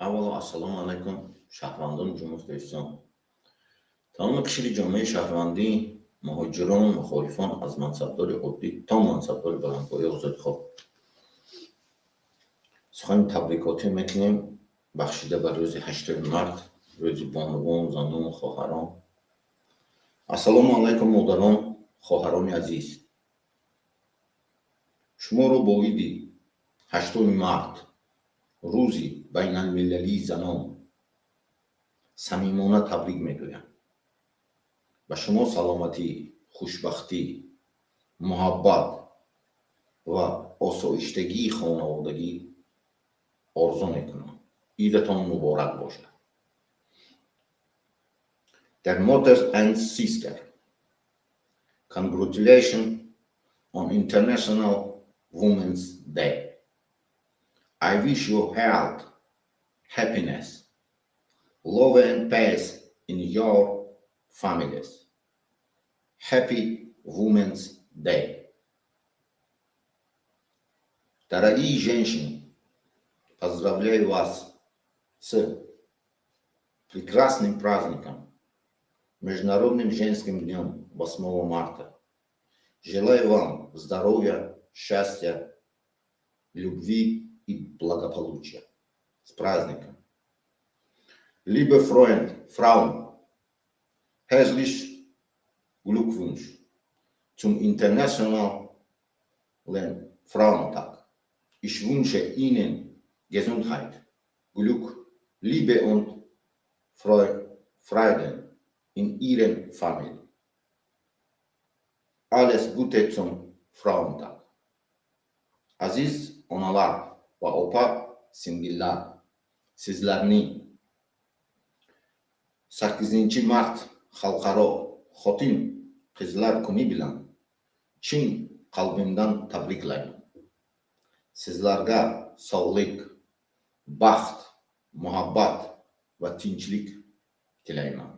اولا السلام علیکم شهروندان جمهوری اسلامی. تمام قشر جامعه شهروندی، مهاجران، مخالفان از منصبدار عادی تا منصبدار بلندپایه آزادخواه سخن تبریکاتی میکنیم بخشیده بر روز 8 مارت، روز بانوان، زنان و خواهران. السلام علیکم مادران، خواهران عزیز. شما رو با عید 8 مارت، روزی بین المللی زنان، صمیمانه تبریک میگویم. به شما سلامتی، خوشبختی، محبت و آسایشتگی خانوادگی آرزو میکنم. عیدتان مبارک باشد. Dear mothers and sisters, congratulations on International Women's Day. I wish you health, happiness, love and peace in your families. Happy Women's Day. Дорогие женщины, поздравляю вас с прекрасным праздником, Международным женским днем 8 марта. Желаю вам здоровья, счастья, любви и благополучия. С праздником. Liebe Freunde, Frauen, herzlich Glückwunsch zum Internationalen Frauentag. Ich wünsche Ihnen Gesundheit, Glück, Liebe und Freude in Ihren Familien. Alles Gute zum Frauentag. Aziz onalar ve opa singiller, sizlerni 8 mart xalqaro xotin qizlar kuni bilan chin qalbimdan tabriklayman. Sizlarga sog'lik, baxt, muhabbat va tinchlik tilayman.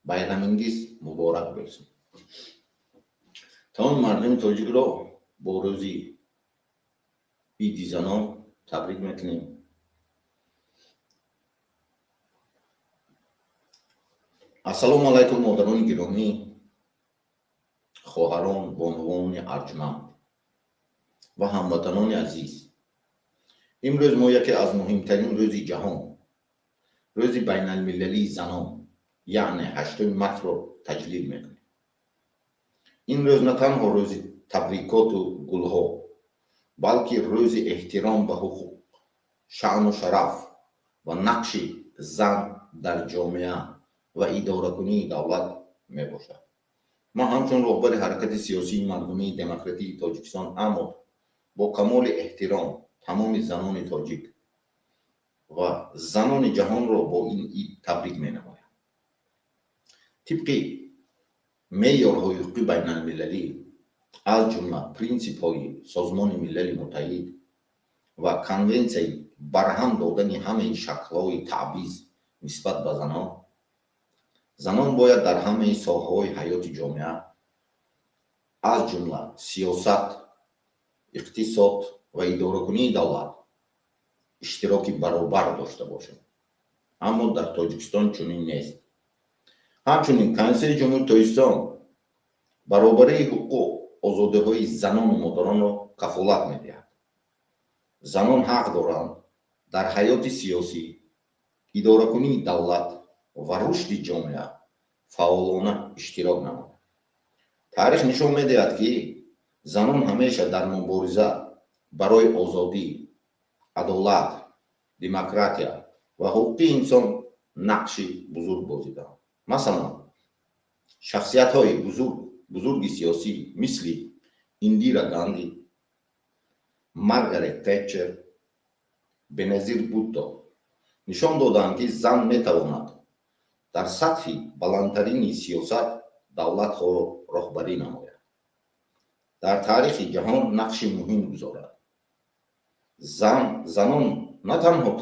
Bayramingiz muborak bo'lsin. Tamom mardum tojik ro با روزی عید زنان تبریک میکنیم. السلام علیکم مادران گرامی، خواهران، بانوان ارجمند و هموطنان عزیز. امروز ما یکی از مهمترین روز جهان، روز بین المللی زنان یعنی 8 مارت رو تجلیل میکنیم. این روز نه تنها روز تبریکات و گلها، بلکه روز احترام به حقوق، شأن و شرف و نقش زن در جامعه و اداره کنی دولت می باشد. ما همچون رهبر حرکت سیاسی مردمی دموکراتی تاجیکستان اما با کمال احترام تمام زنان تاجیک و زنان جهان را با این عید تبریک می نمایم. طبق معیارهای حقوقی بین المللی از جمله پرینسیپ های سازمان ملل متحد و کنونسیون برهم دادن همه شکل‌های تبعیض نسبت به زنان باید در همه ساحه‌های حیات جامعه از جمله سیاست، اقتصاد و اداره کنی دولت اشتراک برابر داشته باشند. اما در تاجیکستان چنین نیست. همچنین کنسل جمهوری تاجیکستان برابری حقوق آزادی‌های زنان و مادران را کفالت می‌دهد. زنان حق دارند در حیات سیاسی، اداره کنی دولت و رشد جامعه فعالانه اشتراک نمایند. تاریخ نشان می‌دهد که زنان همیشه در مبارزه برای آزادی، عدالت، دموکراسی و حقوق انسان نقش بزرگ بازیدند. مثلا شخصیت‌های بزرگ سیاسی مثل اندیرا گاندی، مارگارت تچر، بنظیر بوتو نشان دادند که زن می‌تواند در سطح بلندترین سیاست دولت را رهبری نماید. در تاریخ جهان نقش مهم گذارد. زنان نه تنها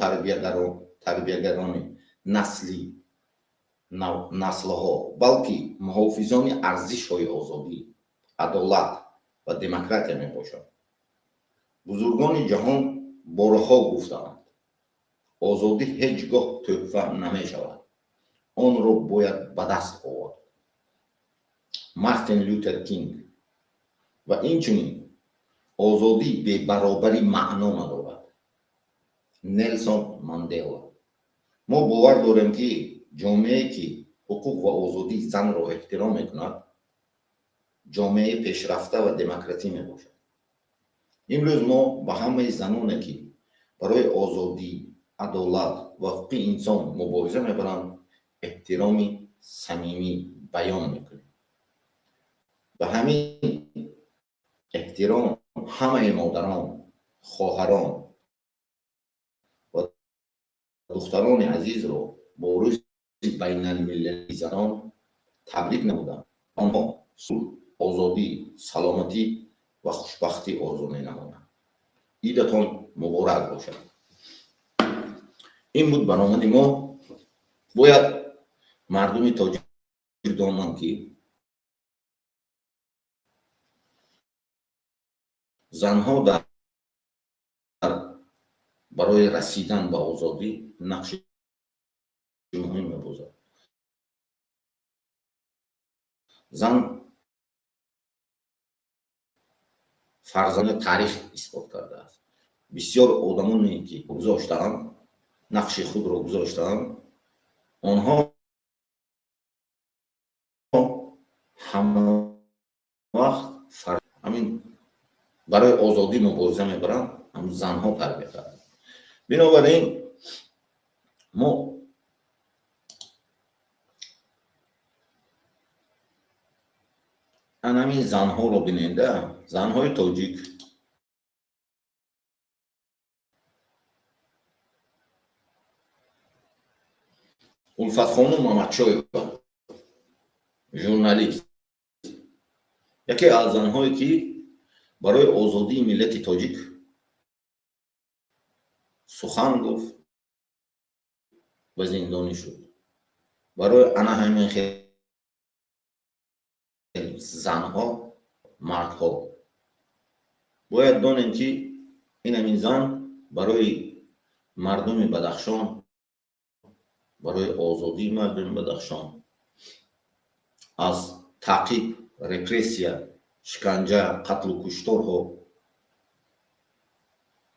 تربیتگران نسل‌ها بلکه محافظان ارزش‌های آزادی، عدالت و دموکراسی میباشند. بزرگان جهان بارها گفتند آزادی هیچگاه تحفه نمی شود. آن را باید به دست آورد. مارتین لوتر کینگ. و اینچنین آزادی به برابری معنا ندارد. نلسون ماندلا. ما باور داریم که جامعه که حقوق و آزادی زن را احترام میکند جامعه پیشرفته و دموکراتی می باشد. امروز ما به همه زنانی که برای آزادی، عدالت و حقوق انسان مبارزه میبرند احترامی صمیمی بیان میکنیم. به همین احترام همه مادران، خواهران و دختران عزیز را با روز بین المللی زنان تبریک نمودم. آنها صلح، آزادی، سلامتی و خوشبختی آرزو می‌نمایند. عیدتان مبارک باشد. این بود برنامه ما. باید مردم تاجیک دانند که زنها در برای رسیدن به آزادی نقش مهم می‌بازد. زن فرزند تاریخ اثبات کرده است. بسیار آدمانی که گذاشتند نقش خود را گذاشتند آنها همه وقت همین برای آزادی مبارزه میبرند، هم زنها تربیت کردند. بنابراین ما همین زنها رو بیننده، زنهای تاجیک الفت خانم محمدشایeva ژورنالیست، یکی از زنهایی که برای آزادی ملت تاجیک سخن گفت و زندانی شد. برای انا همین خیلی زنها، مردها باید دانند که این همین زن برای مردم بدخشان، برای آزادی مردم بدخشان از تعقیب، رپرسیا، شکنجه، قتل و کشتارها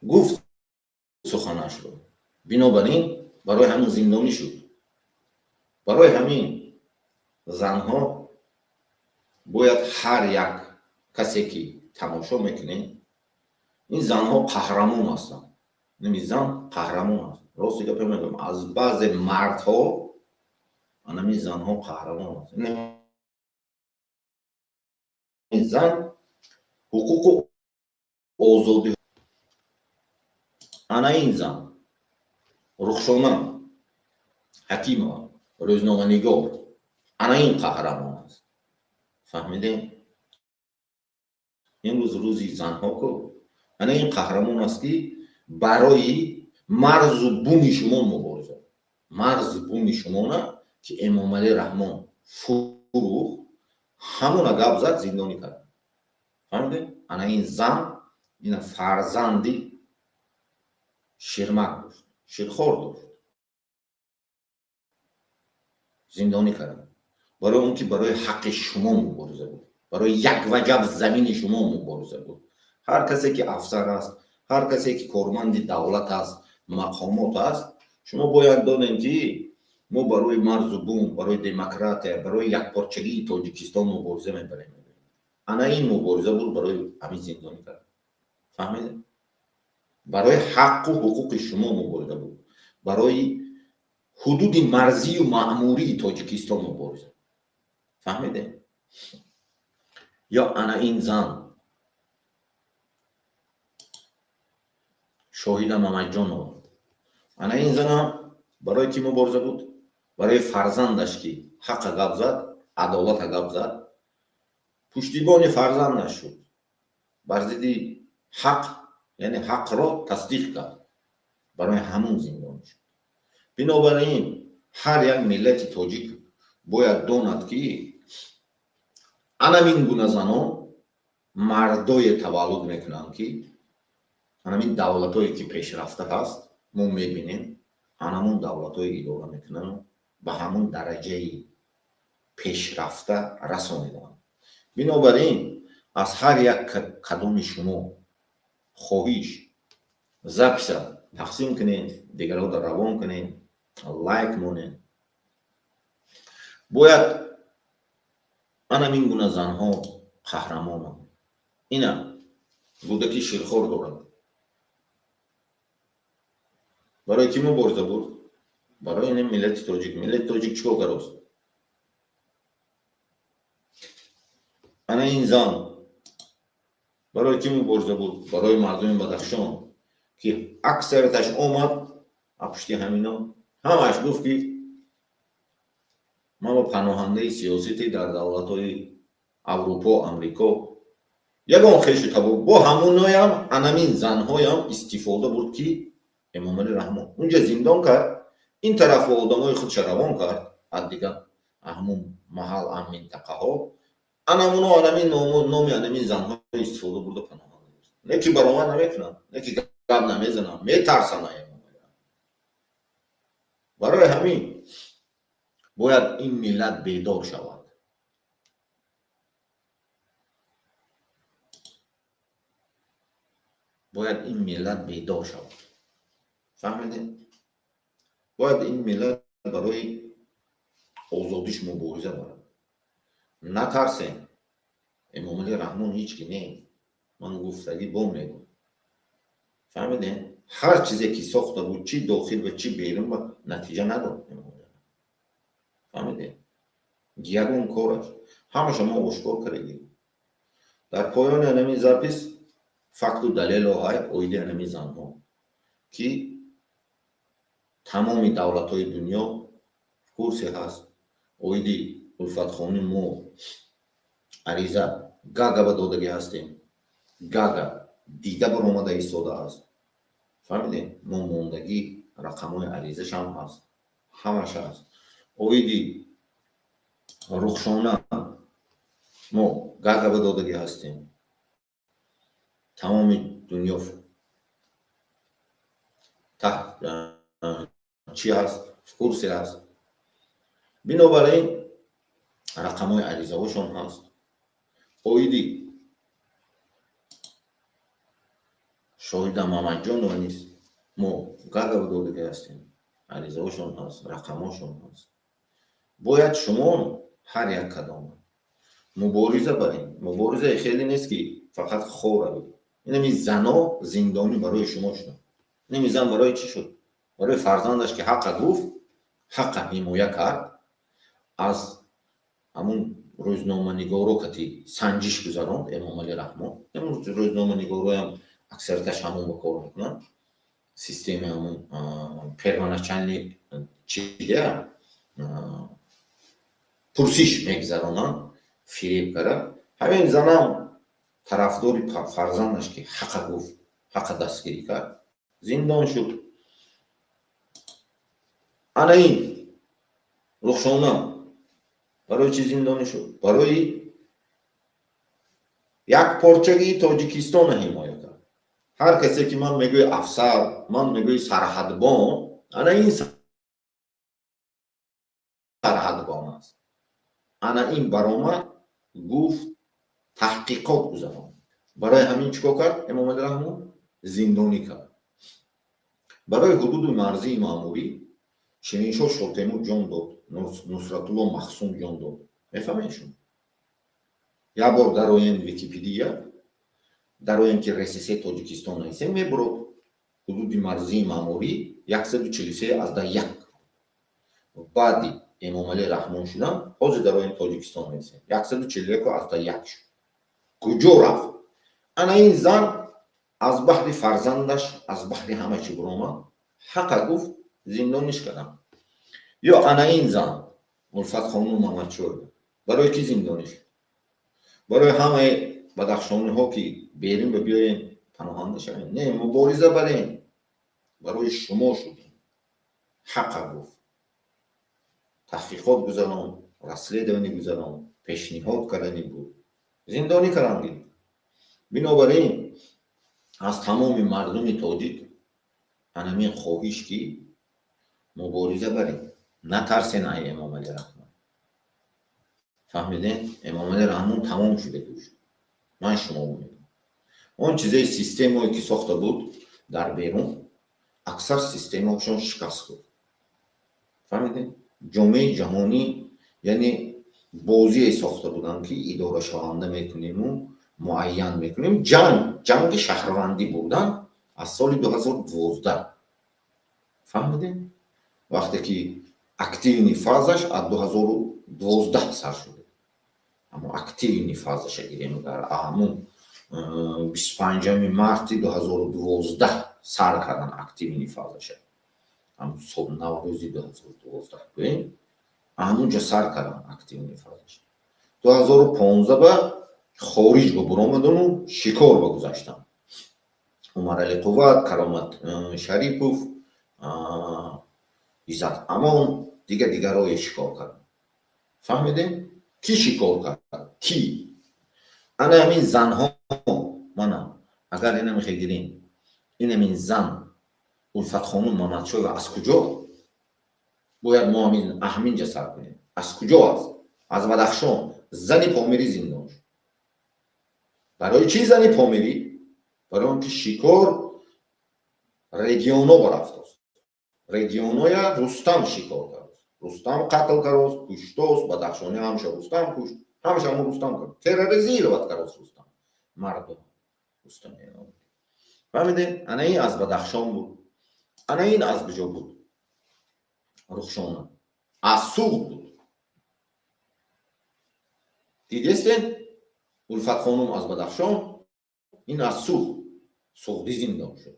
گفت سخنش رو. بنابراین برای همین زندانی شد. برای همین زنها باید هر یک کسی که تماشا میکنه این زنها قهرمان هستند. نمی زن قهرمان هست. راستی که میگم از بعض مردها این زنها قهرمان هست. این زن حقوق آزادی انا این زن رخشانه حکیم روزنامه نگار انا این قهرمان است. فهمیدین؟ امروز روزی زنها کو انا این قهرمان است که برای مرز و بوم شما مبارزه. مرز و بوم شما نه که امام علی رحمان فروخ همون گپ زد زندانی کرد. فهمیدین؟ انا این زن این فرزندی شیرمک داشت، شیرخوار داشت، زندانی کردن برای اون که برای حق شما مبارزه بود، برای یک وجب زمین شما مبارزه بود. هر کسی که افسر است، هر کسی که کارمند دولت است، مقامات است، شما باید دانید که ما برای مرز و بوم، برای دموکراسی، برای یکپارچگی تاجیکستان مبارزه میبریم. انا این مبارزه بود برای همین زندانی کردن. فهمیدید؟ برای حق و حقوق شما مبارزه بود، برای حدود مرزی و معموری تاجیکستان مبارزه. فهمیده؟ یا انا این زن شاهد محمد جان آورد. انا این زن برای کی مبارزه بود؟ برای فرزندش که حق گپ زد، عدالت گپ زد، پشتیبان فرزندش شد، بر ضد حق یعنی حق را تصدیق کرد، برای همون زندانی شد. بنابراین هر یک ملت تاجیک باید داند که همین گونه زنان مردای تولد میکنند که همین دولتایی که پیشرفته هست ما میبینیم анамун давлатҳои идора мекунанд ба ҳамун дараҷаи пешрафта расониданд. бинобар ин аз ҳар як қадами шумо хоҳиш записа тақсим кунед, дигарро равон кунед, лайк монед. бояд анамин гуна занҳо қаҳрамонанд. ина буда ки ширхор дорад. барои ки мубориза буд? барои ин миллати тоҷик. миллати тоҷик чикор кард? ана ин зан барои ки мубориза буд? барои мардуми Бадахшон ки аксарияташ омад пушти ҳамино ҳамаш гуфт ки ман ба паноҳандаи сиёсати дар давлатҳои Аврупо, Амрико ягон хешу табу бо ҳамуноям анамин занҳоям истифода бурд ки Эмомалӣ Раҳмон унҷа зиндон кард, ин тарафо одамои худша равон кард, аз дигар ҳамун маҳал ам минтақаҳо анамуно анамин номи анамин занҳо истифода бурда паноҳанда буд. Не ки баромад намекунанд, не ки гап намезананд, метарсанд. барои ҳамин бояд ин миллат бедор шавад. бояд ин миллат бедор шавад. фаҳмидед? бояд ин миллат барои озодиш мубориза барад. натарсем. Эмомалӣ Раҳмон ҳеҷ ки не. ман гуфтагӣ бом мегӯям. фаҳмидед? ҳар чизе ки сохта буд, чи дохил ва чи берун ба натиҷа надод. фаҳмидед? ягон кораш ҳамаша мо ошкор кардем. дар поёни анамин запис факту далело ҳай оиди анамин занҳо ки тамоми давлатҳои дунё курсе ҳаст. оиди Улфатхони мо ариза гага ба додагӣ ҳастем. гага дида баромада истода аст. фаҳмидед? мо мондагӣ рақамҳои аризашам ҳаст. ҳамаш ҳаст. оиди рухшона мо гага ба додагӣ ҳастем. тамоми дунё чи ҳаст? курсе ҳаст. бинобар ин рақамҳои аризаҳошон ҳаст. оиди шоҳида Мамаҷонова низ мо гага ба додагӣ ҳастем. аризаҳошон ҳаст, рақамҳошон ҳаст. бояд шумо ҳар як кадом мубориза барем. муборизаи хеле нест ки фақат хор равед. инами зано зиндонӣ барои шумо шуд. инами зан барои чӣ шуд? барои фарзандаш ки ҳаққа гуфт, ҳаққа ҳимоя кард. аз ҳамун рӯзноманигоро кати санҷиш гузаронд Эмомалӣ Раҳмон. имрӯз рӯзноманигороям аксарияташ ҳамон ба кор мекунанд. системаи ҳамун первоначальни чида пурсиш мегзаронанд. фиреб кара. ҳамин занам тарафдори фарзандаш ки ҳаққа гуфт, ҳаққа дастгирӣ кард, зиндон шуд. ана ин рухшона барои чӣ зиндонӣ шуд? барои як порчаги Тоҷикистона ҳимоя кард. ҳар касе ки ман мегӯи афсар, ман мегӯи сарҳадбон, ана ин сарҳадбон аст. ана ин баромад гуфт таҳқиқот гузаронд. барои ҳамин чикор кард? Эмомалӣ Раҳмон зиндонӣ кард. барои ҳудуди марзии маъмурӣ Шириншоҳ Шотемур ҷон дод, Нусратулло Махсум ҷон дод. мефаҳмед шумо? як бор дароен Википедия, дароен ки РСС Тоҷикистон айсем мебурод ҳудуди марзии маъмурӣ 143/1. баъди Эмомалӣ Раҳмон шудан ҳозир дароен Тоҷикистон айсем 141/1 шуд. куҷо рафт? ана ин зан аз баҳри фарзандаш, аз баҳри ҳама чӣ биромад, ҳаққа гуфт, зиндониш кардам. ё ана ин зан Улфатхонум Мамадшоҳ барои ки зиндониш? барои ҳамаи бадахшониҳо ки берин ба биёен паноҳанда шавем? Не, мубориза барем. барои шумо шудем. ҳаққа гуфт. таҳқиқот гузаронд, расследованӣ гузаронд, пешниҳод карданӣ буд. зиндонӣ карданд. бинобар ин аз тамоми мардуми тоҷик анамин хоҳиш ки مبارزه بریم، نترسین ای امام علی رحمت. فهمیدین؟ امام علی رحمت تمام شده دوش. من شما میگم اون چیزای سیستمی که ساخته بود در بیرون اکثر سیستمشون شکست بود. فهمیدین؟ جامعه جهانی یعنی بازی ساخته بودن که اداره شونده میکنیم و معین میکنیم. جنگ شهروندی بودن از سال 2012. فهمیدین؟ وقتی که اکتیو نفاذش از 2012 سر شده، اما اکتیو نفاذش گیریم در همون 25 مارت 2012 سر کردن اکتیو نفاذش. هم صبح نوروزی 2012 ببین همونجا سر کردن اکتیو نفاذش. 2015 به خارج به برآمدن و شکار بگذاشتن. عمر علی قوت، کرامت شریفوف، عزت امان دیگر رو شکار کردن. فهمیدین؟ کی شکار کرد؟ کی؟ انا همین زن ها منم اگر اینم خیلی این همین زن الفت خانم محمدشاه از کجا؟ باید ما همینجا سر کنیم. از کجا است؟ از بدخشان. زنی پامیری زندان شد. برای چی زنی پامیری؟ برای اون که شکار رگیونو برفت است. رگیونوی رستم شکار کرد. رستم قتل کرد، کشته است. بدخشانی همشه رستم کشت. همشه همون رستم کرد. ترورزی رو بد کرد رستم. مردم رستم اینا. فهمیدین؟ انا این از بدخشان بود. انا این از کجا بود؟ رخشانه. از سوق بود. دیدیستین؟ الفت خانم از بدخشان، این از سوقدی زندان شد.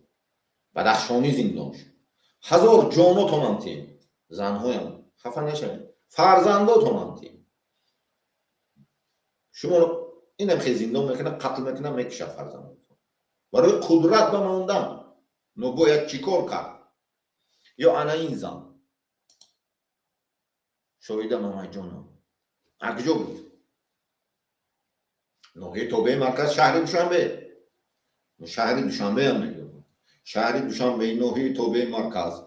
بدخشانی زندان شد. 1000 جانو تونم زنهایم خفه نشوید. فرزنداتونم تیم. شما اینم که زندان میکنه قتل میکنه میکشه فرزنداتون. برای قدرت بماندن نباید چیکار کرد؟ یا انا این زن شاهده محمد جانم اکجا بود؟ نوحه توبه مرکز شهر دوشنبه. شهر دوشنبه هم میگم. شهر دوشنبه نوحه توبه مرکز.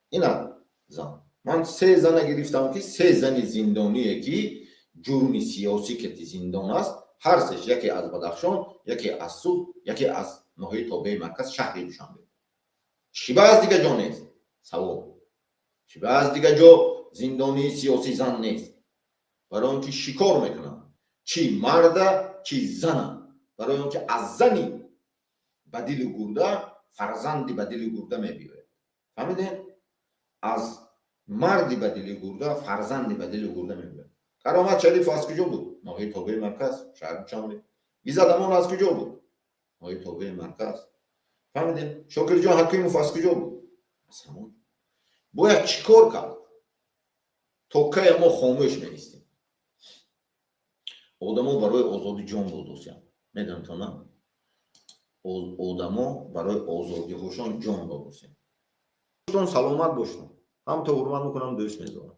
اینا زن. من 3 زن گرفتم که 3 زن زندانیه که جرم سیاسی که زندان است. هر سش یکی از بدخشان، یکی از سوق، یکی از نوحه توبه مرکز شهر دوشنبه. شیبه از دیگه جا نیست. سوال. شیبه از دیگه جا زندانی سیاسی زن نیست. برای اون که شکار میکنن. چی مرده چی زنه. برای اون که از زنی بدیل گرده فرزندی بدیل گرده میبیره. فهمیدین؟ از مردی بدیل گرده فرزندی بدیل گرده میبیره. کرامت شریف از کجا بود؟ نوحه توبه مرکز شهر دوشنبه. عزت امان از کجا بود؟ نوحه توبه مرکز. فهمیدین؟ شاکر جان حکیموف از کجا بود؟ از همون. باید چیکار کرد؟ توکه ما خاموش نیستیم. آدم‌ها برای آزادی جان دادن. میدونم تا نه؟ آدم‌ها برای آزادی هاشون جان دادن. سلامت باشون. هم تو حرمت میکنم دوست میدارم.